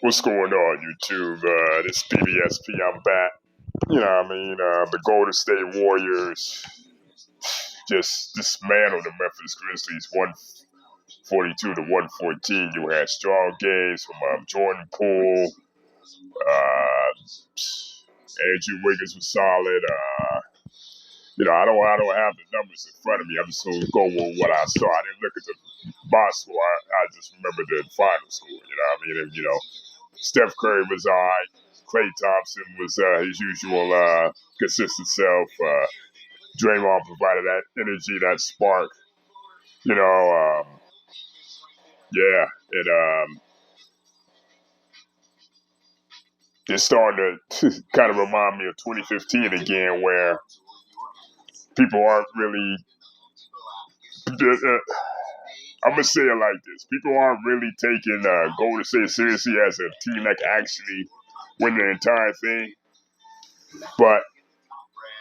What's going on, YouTube? This BBSP, I'm back. The Golden State Warriors just dismantled the Memphis Grizzlies 142 to 114. You had strong games from Jordan Poole. Andrew Wiggins was solid. I don't have the numbers in front of me. I'm just going to go with what I saw. I didn't look at the box score. I just remember the final score. Steph Curry was all right. Klay Thompson was his usual consistent self. Draymond provided that energy, that spark. You know, yeah, it's starting to kind of remind me of 2015 again, where people aren't really. I'm gonna say it like this: people aren't really taking Golden State seriously as a team that can actually win the entire thing. But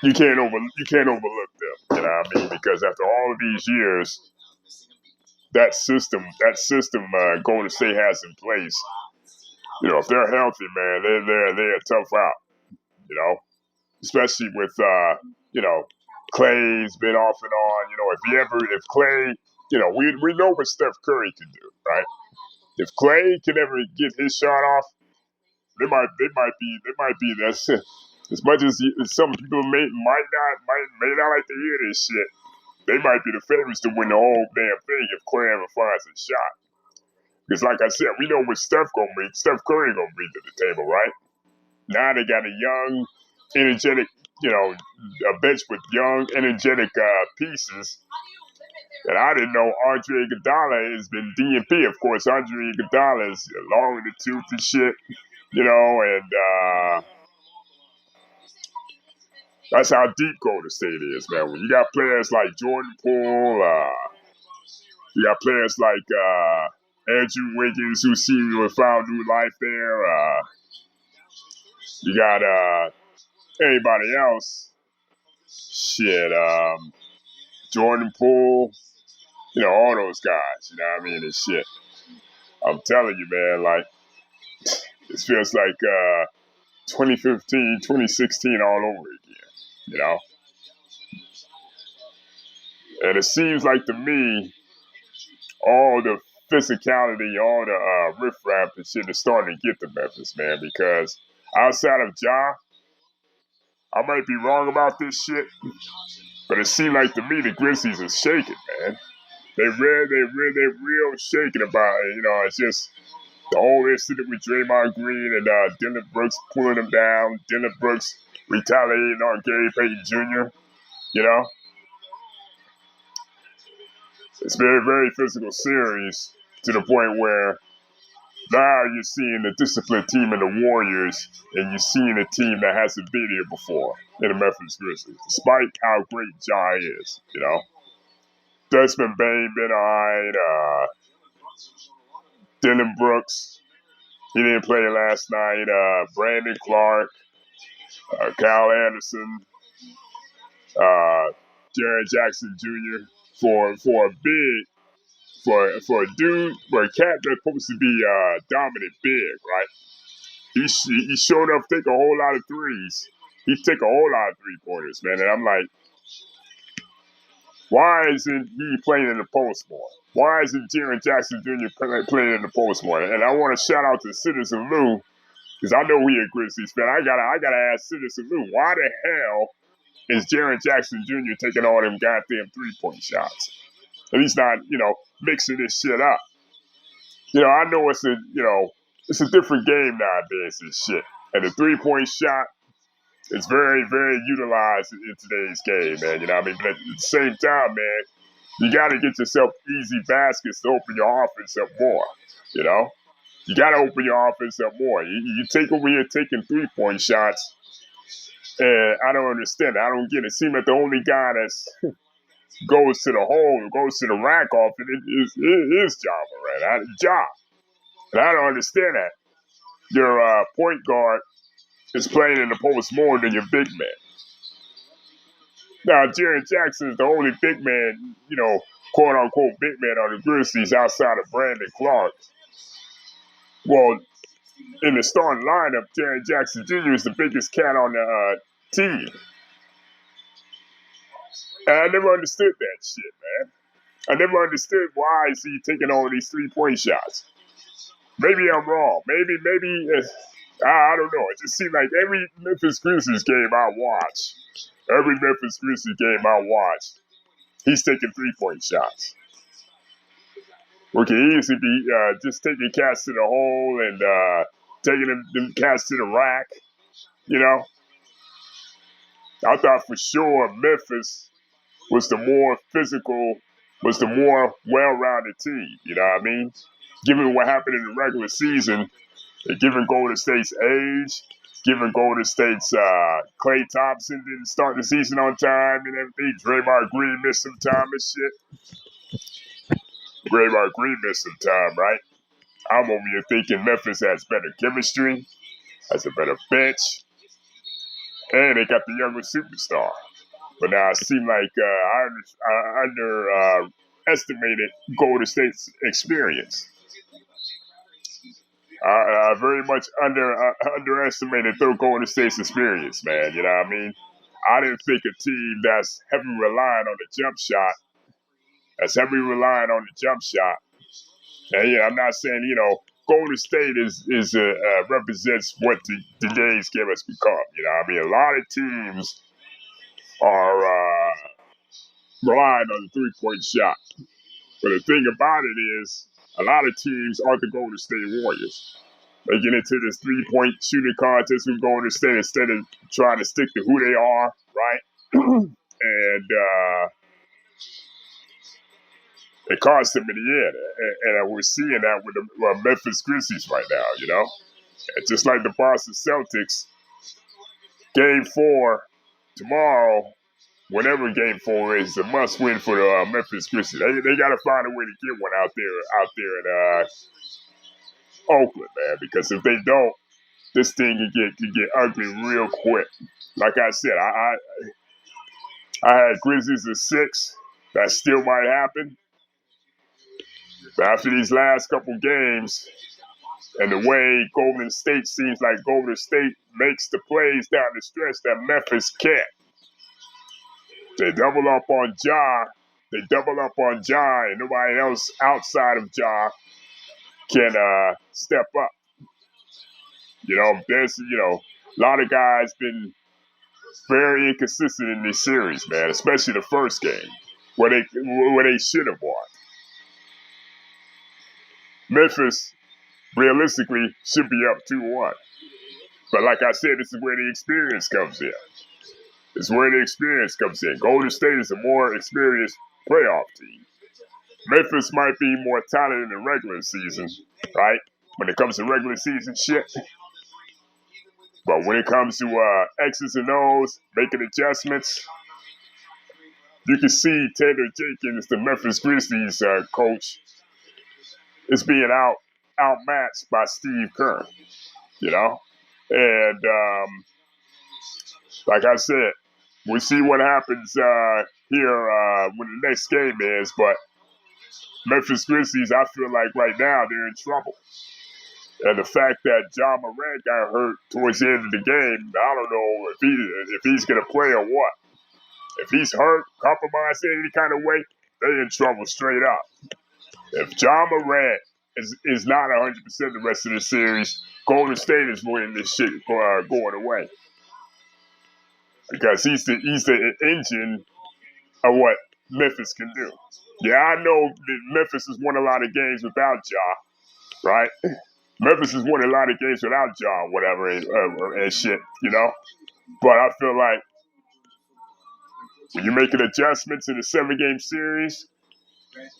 you can't overlook them. You know what I mean? Because after all of these years, that system Golden State has in place, if they're healthy, man, they're tough out. Especially with Clay's been off and on. If Clay, we know what Steph Curry can do, right? If Clay can ever get his shot off, they might be that's as much as some people may not like to hear this shit. They might be the favorites to win the whole damn thing if Clay ever finds a shot. Because like I said, we know what Steph Curry gonna bring to the table, right? Now they got a young, energetic, a bench with young, energetic pieces. And I didn't know Andre Iguodala has been DNP. Of course, Andre Iguodala is long in the tooth and shit, and that's how deep Golden State is, man. When you got players like Jordan Poole, you got players like Andrew Wiggins, who seem to have found new life there. You got anybody else? Shit, Jordan Poole, all those guys, you know what I mean, and shit. I'm telling you, man, like, it feels like 2015, 2016 all over again, And it seems like to me, all the physicality, all the riffraff and shit is starting to get to Memphis, man, because outside of Ja, I might be wrong about this shit, but it seemed like to me the Grizzlies are shaking, man. They're real shaking about it. It's just the whole incident with Draymond Green and Dylan Brooks pulling them down. Dylan Brooks retaliating on Gary Payton Jr. It's very, very physical series to the point where now you're seeing the disciplined team in the Warriors, and you're seeing a team that hasn't been here before in the Memphis Grizzlies, despite how great Ja is, Desmond Bane been alright. Dylan Brooks, he didn't play last night. Brandon Clark, Kyle Anderson, Jaren Jackson Jr. for a dude, for a cat that's supposed to be dominant big, right? He showed up take a whole lot of threes. He took a whole lot of 3-pointers, man. And I'm like, why isn't he playing in the post more? Why isn't Jaren Jackson Jr. playing in the post more? And I want to shout out to Citizen Lou, because I know he a Grizzlies fan. I gotta ask Citizen Lou, why the hell is Jaren Jackson Jr. taking all them goddamn 3-point shots? And he's not, mixing this shit up. I know it's a different game nowadays and shit. And the 3-point shot is very, very utilized in today's game, man. You know what I mean? But at the same time, man, you got to get yourself easy baskets to open your offense up more, You got to open your offense up more. You take over here taking 3-point shots, and I don't understand it. I don't get it. It seems like the only guy that's goes to the hole, goes to the rack off, and it is Ja Morant. And I don't understand that. Your point guard is playing in the post more than your big man. Now, Jaren Jackson is the only big man, quote unquote big man on the Grizzlies outside of Brandon Clark. Well, in the starting lineup, Jaren Jackson Jr. is the biggest cat on the team. And I never understood that shit, man. I never understood why is he taking all these 3-point shots. Maybe I'm wrong. Maybe I don't know. It just seemed like every Memphis Grizzlies game I watch, he's taking 3-point shots. We can easily be just taking cats to the hole and taking them cats to the rack. You know, I thought for sure Memphis was the more physical, was the more well-rounded team. You know what I mean? Given what happened in the regular season, and given Golden State's age, given Golden State's Klay Thompson didn't start the season on time and everything, Draymond Green missed some time and shit. Draymond Green missed some time, right? I'm over here thinking Memphis has better chemistry, has a better bench, and they got the younger superstar. But now it seemed like I underestimated Golden State's experience. I very much underestimated Golden State's experience, man. You know what I mean? I didn't think a team that's heavily relying on the jump shot, and yeah, I'm not saying, you know, Golden State is represents what today's game has become. You know what I mean? A lot of teams are relying on the 3-point shot. But the thing about it is, a lot of teams aren't the Golden State Warriors. They get into this 3-point shooting contest with Golden State instead of trying to stick to who they are, right? And it cost them in the end. And we're seeing that with the Memphis Grizzlies right now, you know? And just like the Boston Celtics, Game 4 tomorrow, whenever Game 4 is, a must-win for the Memphis Grizzlies. They got to find a way to get one out there in Oakland, man, because if they don't, this thing can get ugly real quick. Like I said, I had Grizzlies at 6. That still might happen. But after these last couple games, and the way Golden State seems like Golden State makes the plays down the stretch that Memphis can't. They double up on Ja. And nobody else outside of Ja can step up. You know, there's a lot of guys been very inconsistent in this series, man. Especially the first game, where they should have won. Memphis, realistically, should be up 2-1. But like I said, this is where the experience comes in. Golden State is a more experienced playoff team. Memphis might be more talented in the regular season, right? When it comes to regular season shit. But when it comes to X's and O's, making adjustments, you can see Taylor Jenkins, the Memphis Grizzlies coach, is being outmatched by Steve Kerr, you know? And like I said, we'll see what happens here when the next game is, but Memphis Grizzlies, I feel like right now they're in trouble. And the fact that Ja Morant got hurt towards the end of the game, I don't know if he's going to play or what. If he's hurt, compromised in any kind of way, they're in trouble straight up. If Ja Morant is not 100% the rest of the series, Golden State is winning this shit going away. Because he's the engine of what Memphis can do. Yeah, I know that Memphis has won a lot of games without Ja, right? Memphis has won a lot of games without Ja, whatever, and shit, you know? But I feel like when you're making adjustments in a 7-game series,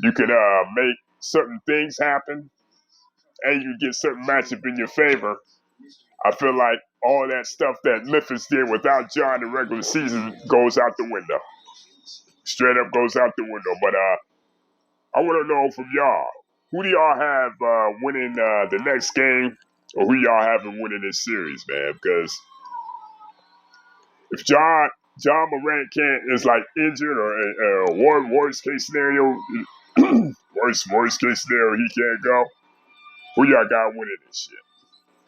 you can make certain things happen, and you get certain matchup in your favor. I feel like all that stuff that Memphis did without Ja in the regular season goes out the window. Straight up goes out the window. But I want to know from y'all, who do y'all have winning the next game, or who y'all having winning this series, man? Because if Ja Morant is like injured or worst case scenario, worst case scenario he can't go, who y'all got winning this shit?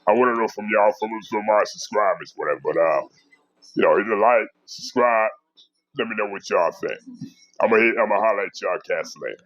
I want to know from y'all, from our subscribers, whatever. But you know, hit the like, subscribe. Let me know what y'all think. I'm gonna holler at y'all cats later.